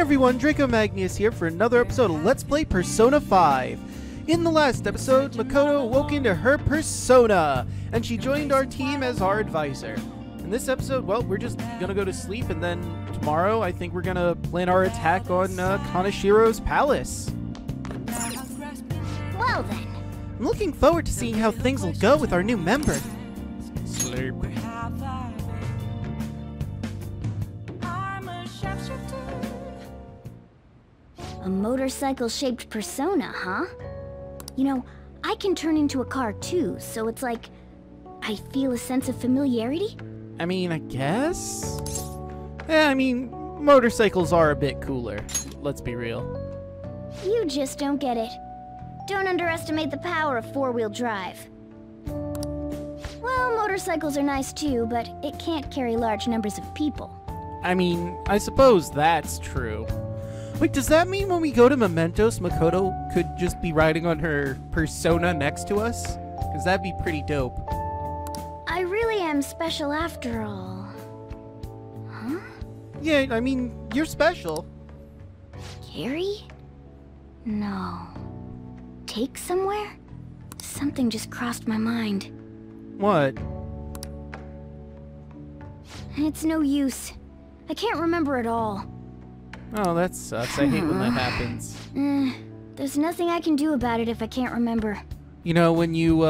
everyone, Draco Magnius here for another episode of Let's Play Persona 5. In the last episode, Makoto awoke into her persona, and she joined our team as our advisor. In this episode, well, we're just gonna go to sleep, and then tomorrow I think we're gonna plan our attack on Kaneshiro's palace. Well then. I'm looking forward to seeing how things will go with our new member. Sleep. A motorcycle-shaped persona, huh? You know, I can turn into a car too, so it's like I feel a sense of familiarity. I mean, I guess? Yeah, I mean, motorcycles are a bit cooler. Let's be real. You just don't get it. Don't underestimate the power of four-wheel drive. Well, motorcycles are nice too, but it can't carry large numbers of people. I mean, I suppose that's true. Wait, does that mean when we go to Mementos, Makoto could just be riding on her persona next to us? Because that'd be pretty dope. I really am special after all. Huh? Yeah, I mean, you're special. Carry? No. Take somewhere? Something just crossed my mind. What? It's no use. I can't remember it all. Oh, that sucks. I hate when that happens. There's nothing I can do about it if I can't remember. You know, when you,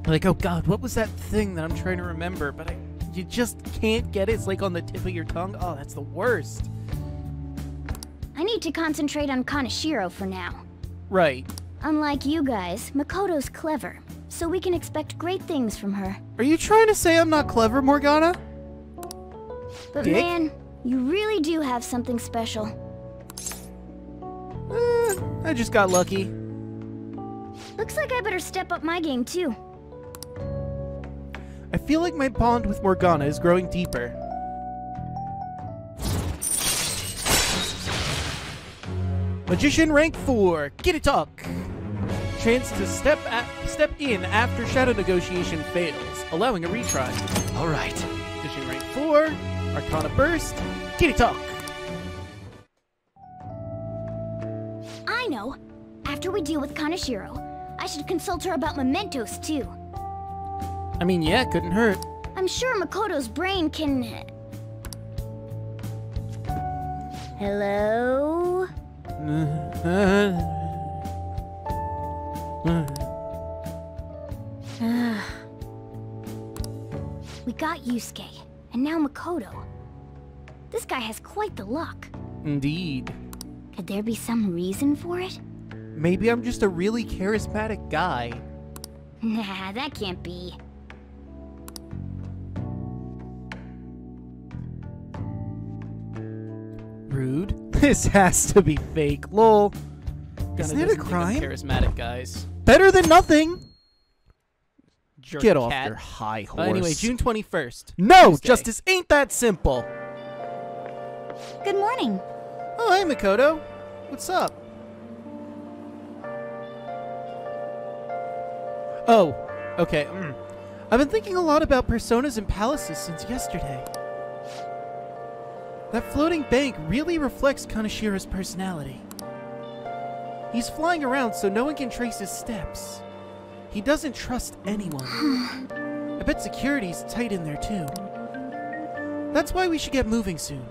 like, oh god, what was that thing that I'm trying to remember, but you just can't get it? It's like on the tip of your tongue. Oh, that's the worst. I need to concentrate on Kaneshiro for now. Right. Unlike you guys, Makoto's clever, so we can expect great things from her. Are you trying to say I'm not clever, Morgana? But Dick? man, you really do have something special. I just got lucky. Looks like I better step up my game too. I feel like my bond with Morgana is growing deeper. Magician rank 4, Kiritok. Chance to step in after shadow negotiation fails, allowing a retry. Alright. Magician rank 4, Arcana burst, Kiritok. I know. After we deal with Kaneshiro, I should consult her about mementos too. I mean, yeah, couldn't hurt. I'm sure Makoto's brain can... Hello? We got Yusuke, and now Makoto. This guy has quite the luck. Indeed. Could there be some reason for it? Maybe I'm just a really charismatic guy. Nah, that can't be. Rude. This has to be fake. Lol. Isn't it a crime? Charismatic guys. Better than nothing. Jerk Get off cat. your high horse. Anyway, June 21st. No, Tuesday. justice ain't that simple. Good morning. Oh, hey, Makoto. What's up? Oh, okay. I've been thinking a lot about personas and palaces since yesterday. That floating bank really reflects Kaneshiro's personality. He's flying around so no one can trace his steps. He doesn't trust anyone. I bet security's tight in there too. That's why we should get moving soon.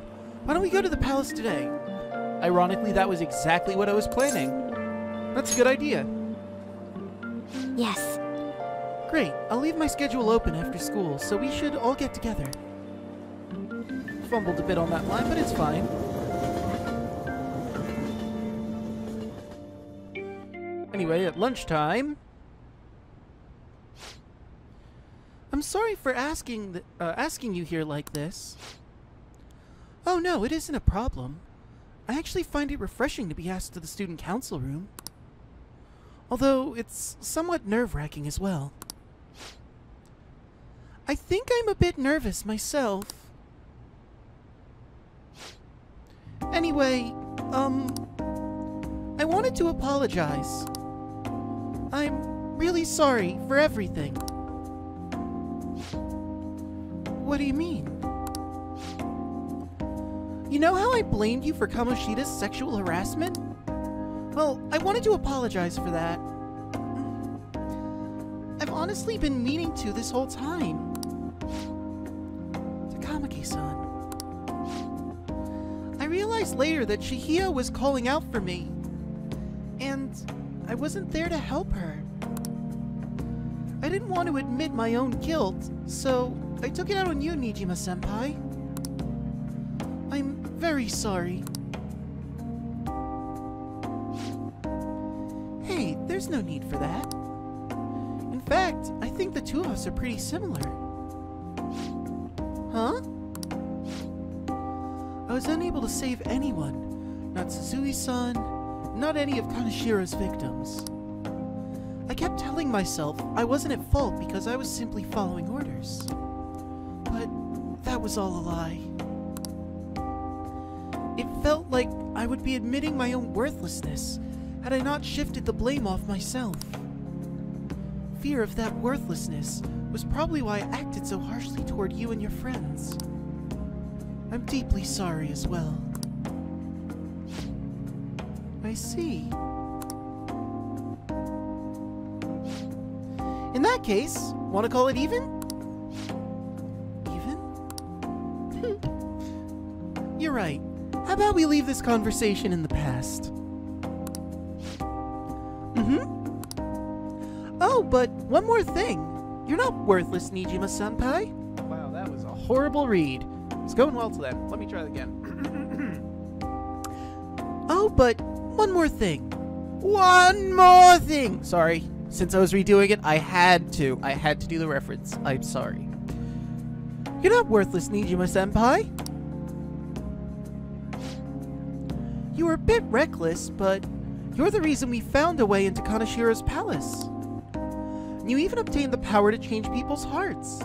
Why don't we go to the palace today? Ironically, that was exactly what I was planning. That's a good idea. Yes. Great. I'll leave my schedule open after school, so we should all get together. Fumbled a bit on that line, but it's fine. Anyway, at lunchtime... I'm sorry for asking you here like this. Oh no, it isn't a problem. I actually find it refreshing to be asked to the student council room. Although, it's somewhat nerve-wracking as well. I think I'm a bit nervous myself. Anyway, I wanted to apologize. I'm really sorry for everything. What do you mean? You know how I blamed you for Kamoshida's sexual harassment? Well, I wanted to apologize for that. I've honestly been meaning to this whole time. Takamaki-san. I realized later that Chihio was calling out for me, and I wasn't there to help her. I didn't want to admit my own guilt, so I took it out on you, Nijima-senpai. I'm very sorry. Hey, there's no need for that. In fact, I think the two of us are pretty similar. Huh? I was unable to save anyone. Not Suzui-san, not any of Kaneshiro's victims. I kept telling myself I wasn't at fault because I was simply following orders. But that was all a lie. It felt like I would be admitting my own worthlessness had I not shifted the blame off myself. Fear of that worthlessness was probably why I acted so harshly toward you and your friends. I'm deeply sorry as well. I see. In that case, want to call it even? Even? You're right. How about we leave this conversation in the past? Oh, but one more thing. You're not worthless, Nijima-senpai. Wow, that was a horrible read. It's going well till then. Let me try it again. Oh, but one more thing. One more thing! Sorry. Since I was redoing it, I had to do the reference. I'm sorry. You're not worthless, Nijima-senpai. You were a bit reckless, but you're the reason we found a way into Kaneshiro's palace. You even obtained the power to change people's hearts.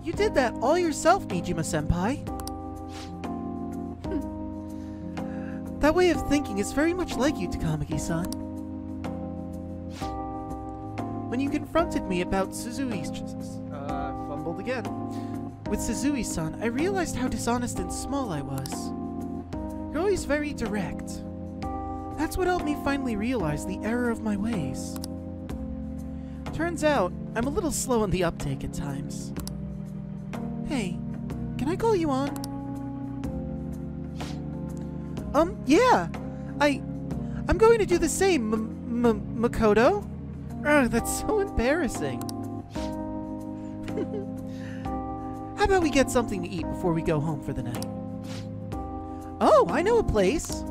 You did that all yourself, Nijima-senpai. That way of thinking is very much like you, Takamaki-san. When you confronted me about Suzui's... Fumbled again. With Suzui-san, I realized how dishonest and small I was. You're always very direct. That's what helped me finally realize the error of my ways. Turns out, I'm a little slow on the uptake at times. Hey, can I call you on? Yeah! I'm going to do the same, Makoto. Ugh, that's so embarrassing. How about we get something to eat before we go home for the night? Oh, I know a place!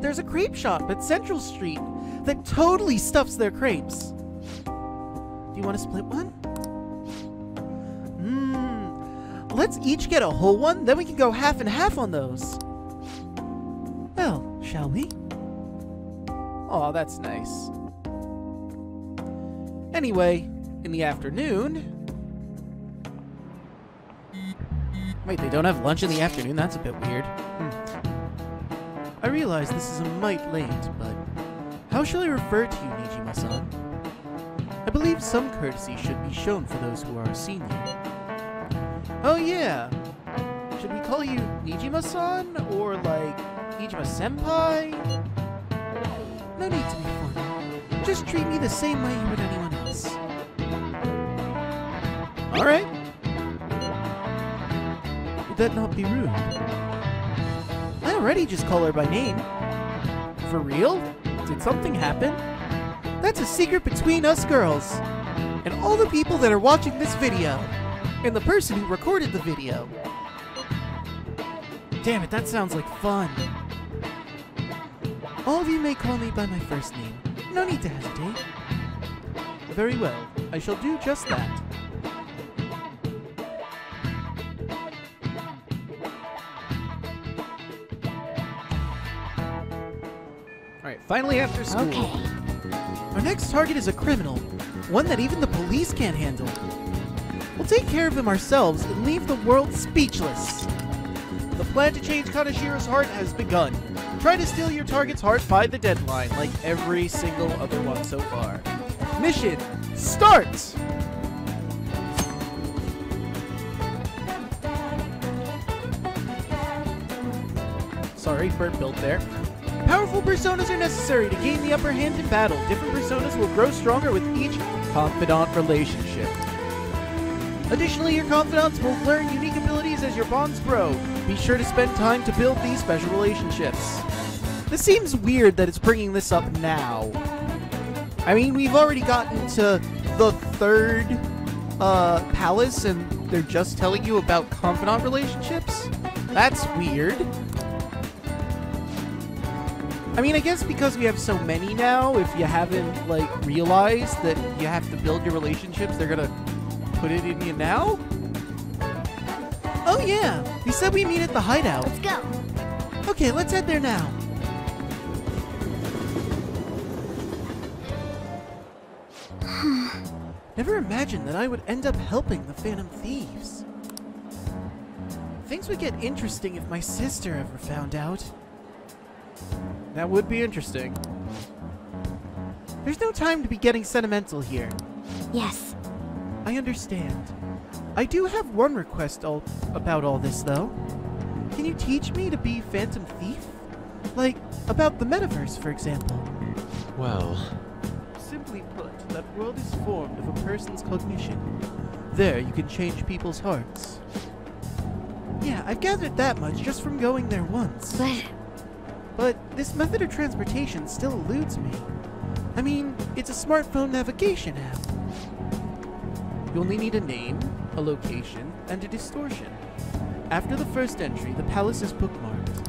There's a crepe shop at Central Street that totally stuffs their crepes. Do you want to split one? Let's each get a whole one, then we can go half and half on those. Well, shall we? Oh, that's nice. Anyway, in the afternoon... Wait, they don't have lunch in the afternoon? That's a bit weird. I realize this is a mite late, but how shall I refer to you, Nijima-san? I believe some courtesy should be shown for those who are a senior. Oh yeah! Should we call you Nijima-san? Or like, Nijima-senpai? No need to be formal. Just treat me the same way you would anyone else. Alright. Would that not be rude? I already just call her by name. For real? Did something happen? That's a secret between us girls. And all the people that are watching this video. And the person who recorded the video. Damn it, that sounds like fun. All of you may call me by my first name. No need to hesitate. Very well, I shall do just that. Alright, finally after school. Okay. Our next target is a criminal. One that even the police can't handle. We'll take care of him ourselves and leave the world speechless. The plan to change Kaneshiro's heart has begun. Try to steal your target's heart by the deadline, like every single other one so far. Mission, start! Great bird built there. Powerful personas are necessary to gain the upper hand in battle. Different personas will grow stronger with each confidant relationship. Additionally, your confidants will learn unique abilities as your bonds grow. Be sure to spend time to build these special relationships. This seems weird that it's bringing this up now. I mean, we've already gotten to the third palace and they're just telling you about confidant relationships? That's weird. I mean, I guess because we have so many now, if you haven't, like, realized that you have to build your relationships, they're gonna put it in you now? Oh yeah, we said we meet at the hideout. Let's go. Okay, let's head there now. Never imagined that I would end up helping the Phantom Thieves. Things would get interesting if my sister ever found out. That would be interesting. There's no time to be getting sentimental here. Yes. I understand. I do have one request about all this, though. Can you teach me to be Phantom Thief? Like, about the metaverse, for example. Well... Simply put, that world is formed of a person's cognition. There, you can change people's hearts. Yeah, I've gathered that much just from going there once. But this method of transportation still eludes me. I mean, it's a smartphone navigation app. You only need a name, a location, and a distortion. After the first entry, the palace is bookmarked.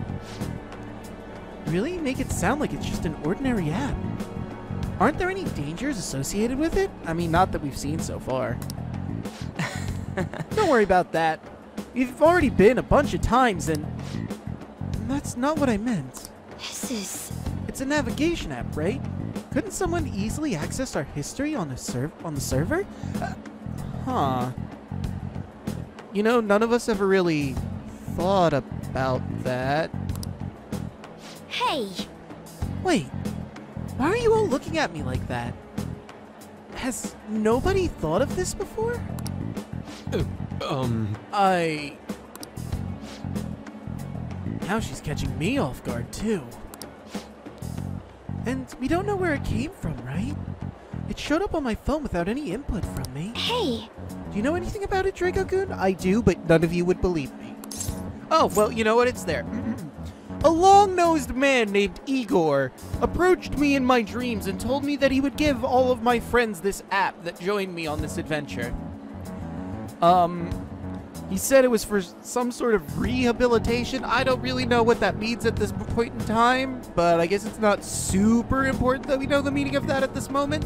Really? Make it sound like it's just an ordinary app. Aren't there any dangers associated with it? I mean, not that we've seen so far. Don't worry about that. We've already been a bunch of times, and that's not what I meant. It's a navigation app, right? Couldn't someone easily access our history on the server? Huh. You know, none of us ever really thought about that. Hey! Wait. Why are you all looking at me like that? Has nobody thought of this before? Now she's catching me off guard, too. And we don't know where it came from, right? It showed up on my phone without any input from me. Hey! Do you know anything about it, Draco-kun? I do, but none of you would believe me. Oh, well, you know what? It's there. A long-nosed man named Igor approached me in my dreams and told me that he would give all of my friends this app that joined me on this adventure. He said it was for some sort of rehabilitation. I don't really know what that means at this point in time, but I guess it's not super important that we know the meaning of that at this moment.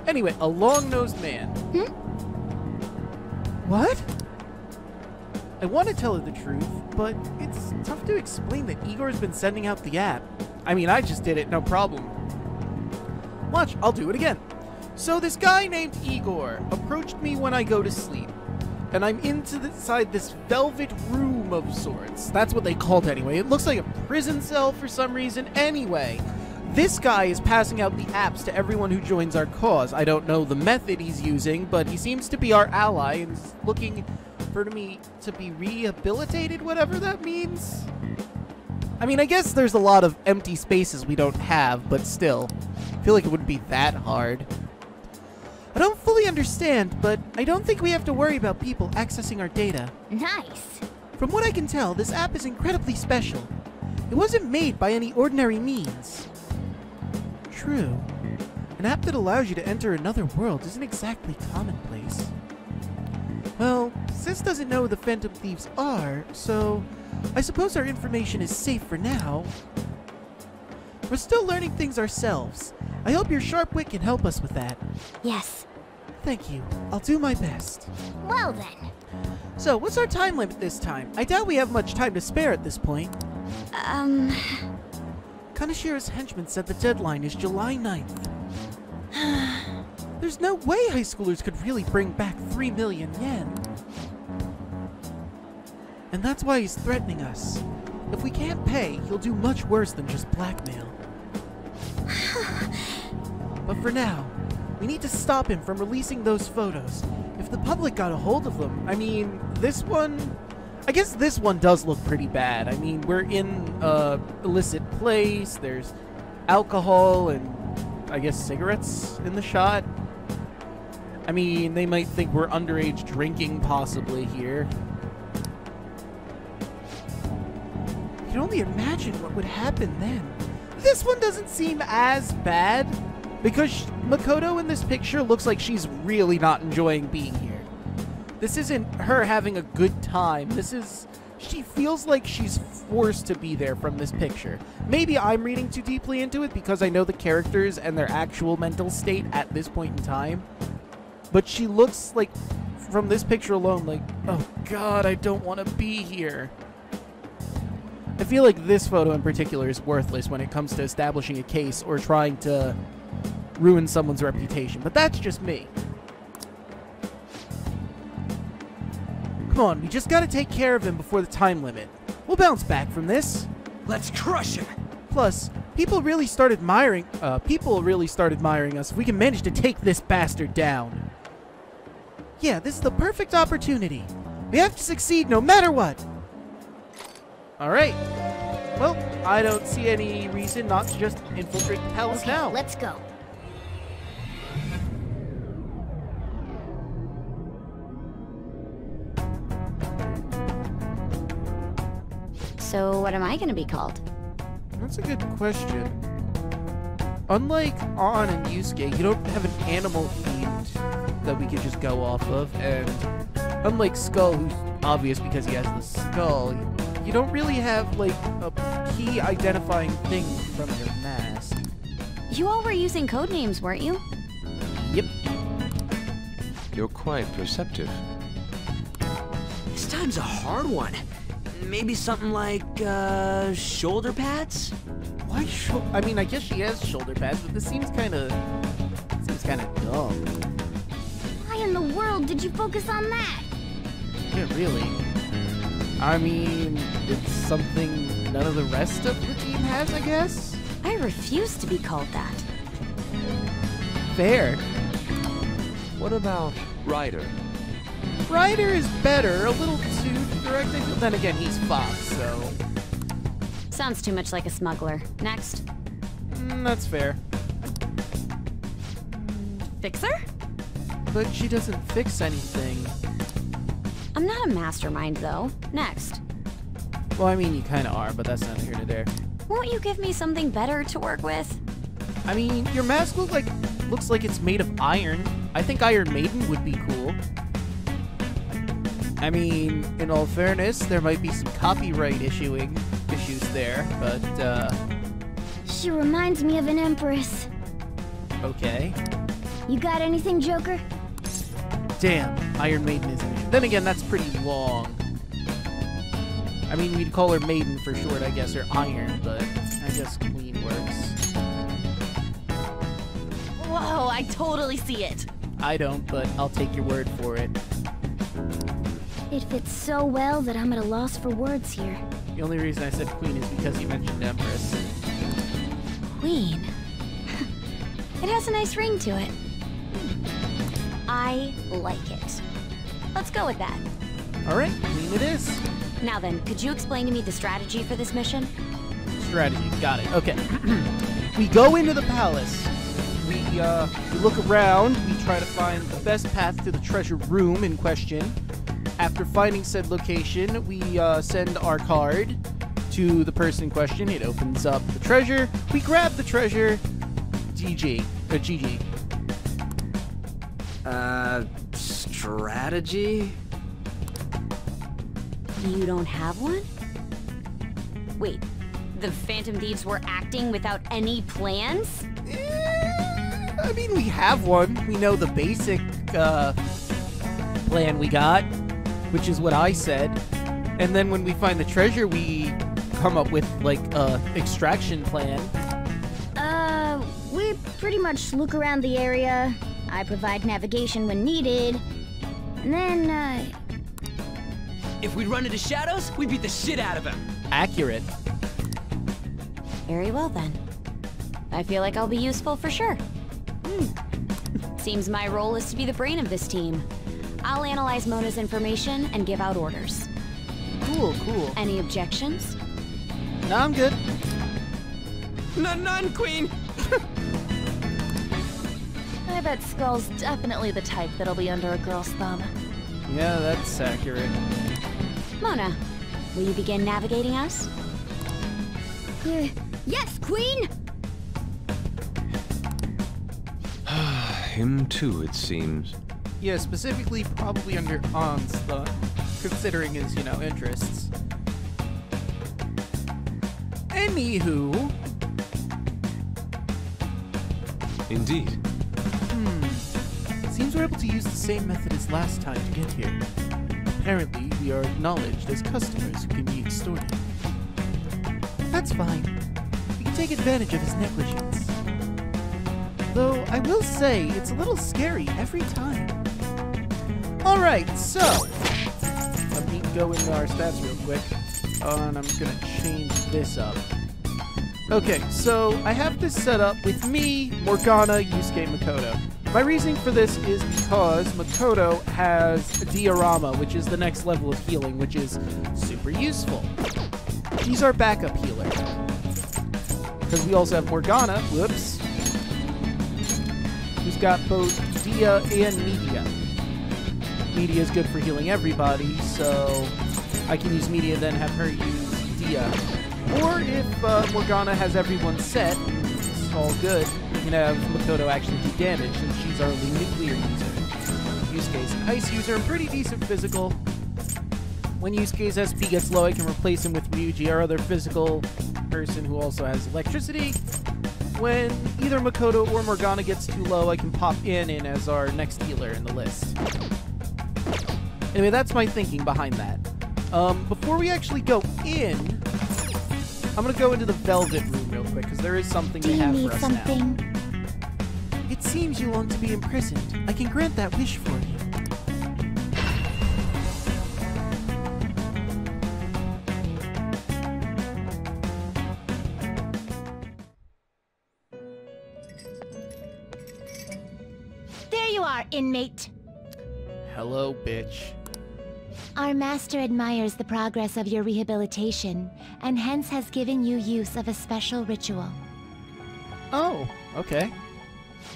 Anyway, a long-nosed man. What? I want to tell her the truth, but it's tough to explain that Igor's been sending out the app. I mean, I just did it, no problem. Watch, I'll do it again. So this guy named Igor approached me when I go to sleep, and I'm inside this velvet room of sorts. That's what they called it anyway. It looks like a prison cell for some reason. Anyway, this guy is passing out the apps to everyone who joins our cause. I don't know the method he's using, but he seems to be our ally and is looking for me to be rehabilitated, whatever that means. I mean, I guess there's a lot of empty spaces we don't have, but still, I feel like it wouldn't be that hard. I don't fully understand, but I don't think we have to worry about people accessing our data. Nice. From what I can tell, this app is incredibly special. It wasn't made by any ordinary means. True. An app that allows you to enter another world isn't exactly commonplace. Well, Sis doesn't know who the Phantom Thieves are, so I suppose our information is safe for now. We're still learning things ourselves. I hope your sharp wit can help us with that. Yes. Thank you. I'll do my best. Well then. So, what's our time limit this time? I doubt we have much time to spare at this point. Kaneshiro's henchman said the deadline is July 9th. There's no way high schoolers could really bring back 3 million yen. And that's why he's threatening us. If we can't pay, he'll do much worse than just blackmail. But for now, we need to stop him from releasing those photos. If the public got a hold of them, I mean, this one, I guess this one does look pretty bad. I mean, we're in a illicit place. There's alcohol and, I guess, cigarettes in the shot. I mean, they might think we're underage drinking possibly here. You can only imagine what would happen then. This one doesn't seem as bad because Makoto in this picture looks like she's really not enjoying being here. This isn't her having a good time. She feels like she's forced to be there from this picture. Maybe I'm reading too deeply into it because I know the characters and their actual mental state at this point in time. But she looks like, from this picture alone, like, oh god, I don't want to be here. I feel like this photo in particular is worthless when it comes to establishing a case or trying to ruin someone's reputation, but that's just me. Come on, we just gotta take care of him before the time limit. We'll bounce back from this. Let's crush him! Plus, people really start admiring us if we can manage to take this bastard down. Yeah, this is the perfect opportunity. We have to succeed no matter what. Alright. Well, I don't see any reason not to just infiltrate the palace now. Let's go. So what am I gonna be called? That's a good question. Unlike Ann and Yusuke, you don't have an animal themed that we could just go off of, and unlike Skull, who's obvious because he has the skull, you don't really have, like, a key identifying thing from your mask. You all were using code names, weren't you? Yep. You're quite perceptive. This time's a hard one. Maybe something like, shoulder pads? Why I mean, I guess she has shoulder pads, but this seems kind of dumb. Why in the world did you focus on that? Yeah, really. I mean, it's something none of the rest of the team has, I guess? I refuse to be called that. Fair. What about Ryder? Ryder is better, a little too direct. But then again, he's Fox, so... Sounds too much like a smuggler. Next. That's fair. Fixer? But she doesn't fix anything. I'm not a mastermind, though. Next. Well, I mean, you kind of are, but that's not here nor there. Won't you give me something better to work with? I mean, your mask looks like it's made of iron. I think Iron Maiden would be cool. I mean, in all fairness, there might be some copyright issues there, but, She reminds me of an empress. Okay. You got anything, Joker? Damn, Iron Maiden isn't it? Then again, that's pretty long. I mean, we'd call her Maiden for short, I guess, or Iron, but I guess Queen works. Whoa, I totally see it. I don't, but I'll take your word for it. It fits so well that I'm at a loss for words here. The only reason I said Queen is because you mentioned Empress. Queen? It has a nice ring to it. I like it. Let's go with that. Alright, Queen it is. Now then, could you explain to me the strategy for this mission? Strategy, got it. Okay. We go into the palace. We look around. We try to find the best path to the treasure room in question. After finding said location, we send our card to the person in question. It opens up the treasure. We grab the treasure. GG. Strategy? You don't have one? Wait, the Phantom Thieves were acting without any plans? I mean, we have one. We know the basic plan we got, which is what I said. And then when we find the treasure, we come up with, like, a extraction plan. We pretty much look around the area. I provide navigation when needed. And then, If we'd run into Shadows, we'd beat the shit out of him. Accurate. Very well then. I feel like I'll be useful for sure. Seems my role is to be the brain of this team. I'll analyze Mona's information and give out orders. cool, cool. Any objections? No, I'm good. None, Queen! I bet Skull's definitely the type that'll be under a girl's thumb. Yeah, that's accurate. Mona, will you begin navigating us? Yes, Queen! Him too, it seems. Yeah, specifically probably under Ann's thumb, considering his, interests. Anywho. Indeed. Seems we're able to use the same method as last time to get here. Apparently, we are acknowledged as customers who can be extorted. That's fine. We can take advantage of his negligence. Though, I will say, it's a little scary every time. Alright, so... let me go into our stats real quick. And I'm gonna change this up. Okay, so I have this set up with me, Morgana, Yusuke, Makoto. My reasoning for this is because Makoto has a diorama, which is the next level of healing, which is super useful. She's our backup healer. Because we also have Morgana, whoops, who's got both Dia and Media. Media is good for healing everybody, so I can use Media and then have her use Dia. Or if Morgana has everyone set, it's all good, we can have Makoto actually do damage, since she's our only nuclear user. Yusuke's an ice user and pretty decent physical. When Yusuke's SP gets low, I can replace him with Ryuji, our other physical person who also has electricity. When either Makoto or Morgana gets too low, I can pop in as our next healer in the list. Anyway, that's my thinking behind that. Before we actually go in, I'm gonna go into the Velvet Room real quick, because there is something they have for us now. It seems you long to be imprisoned. I can grant that wish for you. There you are, inmate. Hello, bitch. Our master admires the progress of your rehabilitation, and hence has given you use of a special ritual. Oh, okay.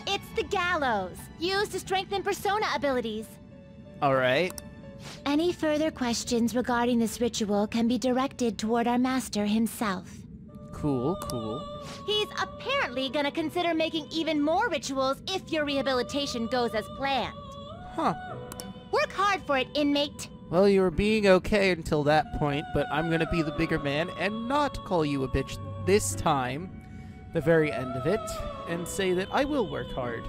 It's the gallows, used to strengthen persona abilities. Alright. Any further questions regarding this ritual can be directed toward our master himself. Cool, cool. He's apparently gonna consider making even more rituals if your rehabilitation goes as planned. Huh. Work hard for it, inmate. Well, you were being okay until that point, but I'm gonna be the bigger man and not call you a bitch this time, the very end of it, and say that I will work hard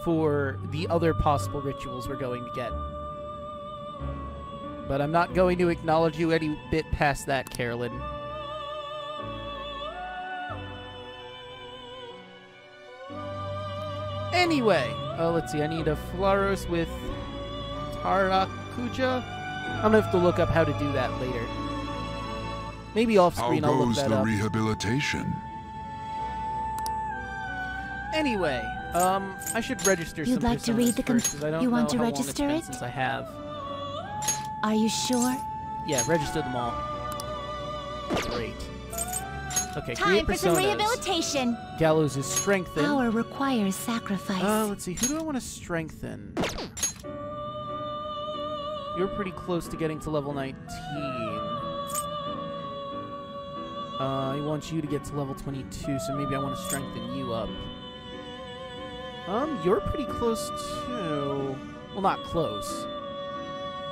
for the other possible rituals we're going to get. But I'm not going to acknowledge you any bit past that, Carolyn. Anyway, let's see, I need a Flaros with Tarakuja. I'm gonna have to look up how to do that later. Maybe off screen I'll look that up. How goes the rehabilitation? Anyway, I should register some You'd like to personas read the first, 'cause I don't you want know to how long register it's been it? since I have. Are you sure? Yeah, register them all. Great. Okay, Time create for some personas. rehabilitation. Gallows is strengthened. Power requires sacrifice. Let's see, who do I want to strengthen? You're pretty close to getting to level 19. I want you to get to level 22, so maybe I want to strengthen you up. You're pretty close too. Well, not close.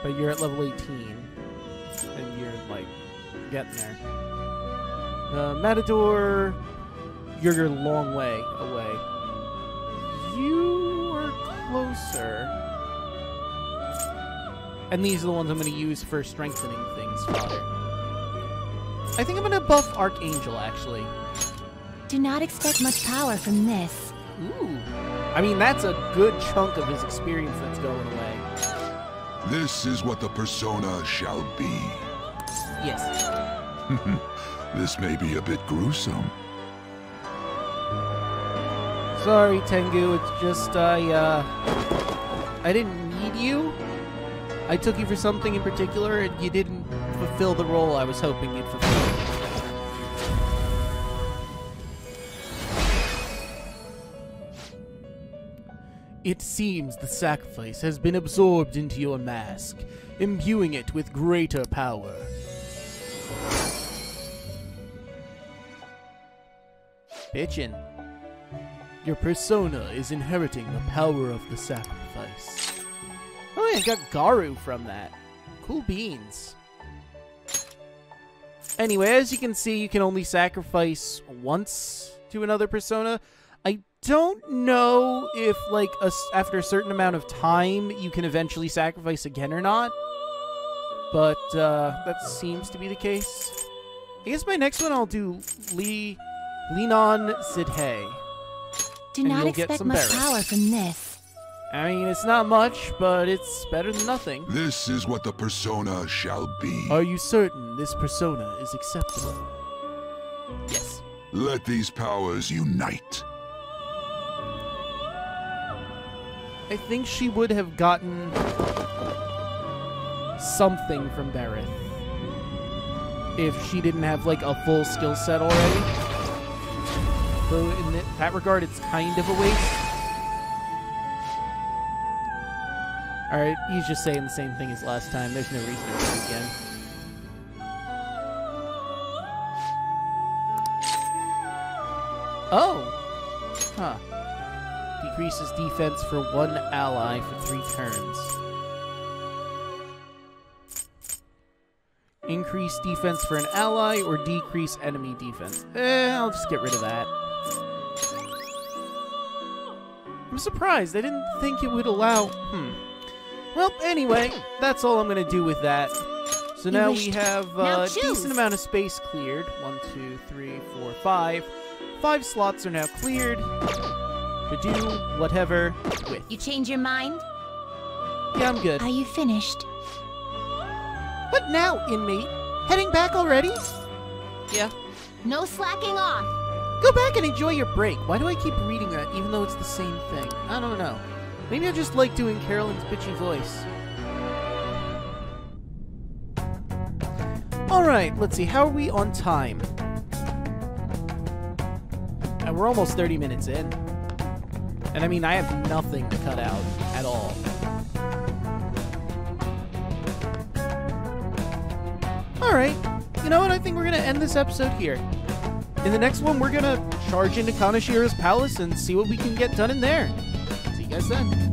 But you're at level 18. And you're, like, getting there. Matador, you're a long way away. You are closer. And these are the ones I'm going to use for strengthening things, Father. I think I'm going to buff Archangel, actually. Do not expect much power from this. Ooh. I mean, that's a good chunk of his experience that's going away. This is what the persona shall be. Yes. This may be a bit gruesome. Sorry, Tengu. It's just, I didn't need you. I took you for something in particular, and you didn't fulfill the role I was hoping you'd fulfill. It seems the sacrifice has been absorbed into your mask, imbuing it with greater power. Bitchin'. Your persona is inheriting the power of the sacrifice. Oh, yeah, I got Garu from that. Cool beans. Anyway, as you can see, you can only sacrifice once to another persona. I don't know if, like, after a certain amount of time, you can eventually sacrifice again or not. But, that seems to be the case. I guess my next one I'll do Linon Sidhe. Do not expect much power from this. I mean, it's not much, but it's better than nothing. This is what the persona shall be. Are you certain this persona is acceptable? Yes. Let these powers unite. I think she would have gotten something from Berith if she didn't have, like, a full skill set already. So in that regard, it's kind of a waste. Alright, he's just saying the same thing as last time. There's no reason to do it again. Oh! Huh. Decreases defense for one ally for 3 turns. Increase defense for an ally or decrease enemy defense. I'll just get rid of that. I'm surprised. I didn't think it would allow... Well, anyway, that's all I'm going to do with that. So now we have a decent amount of space cleared. 1, 2, 3, 4, 5. 5 slots are now cleared to do whatever with. You change your mind? Yeah, I'm good. Are you finished? What now, inmate? Heading back already? Yeah. No slacking off. Go back and enjoy your break. Why do I keep reading that even though it's the same thing? I don't know. Maybe I just like doing Carolyn's bitchy voice. Alright, let's see. How are we on time? And we're almost 30 minutes in. And I mean, I have nothing to cut out at all. Alright. You know what? I think we're going to end this episode here. In the next one, we're going to charge into Kaneshiro's palace and see what we can get done in there. See you guys then.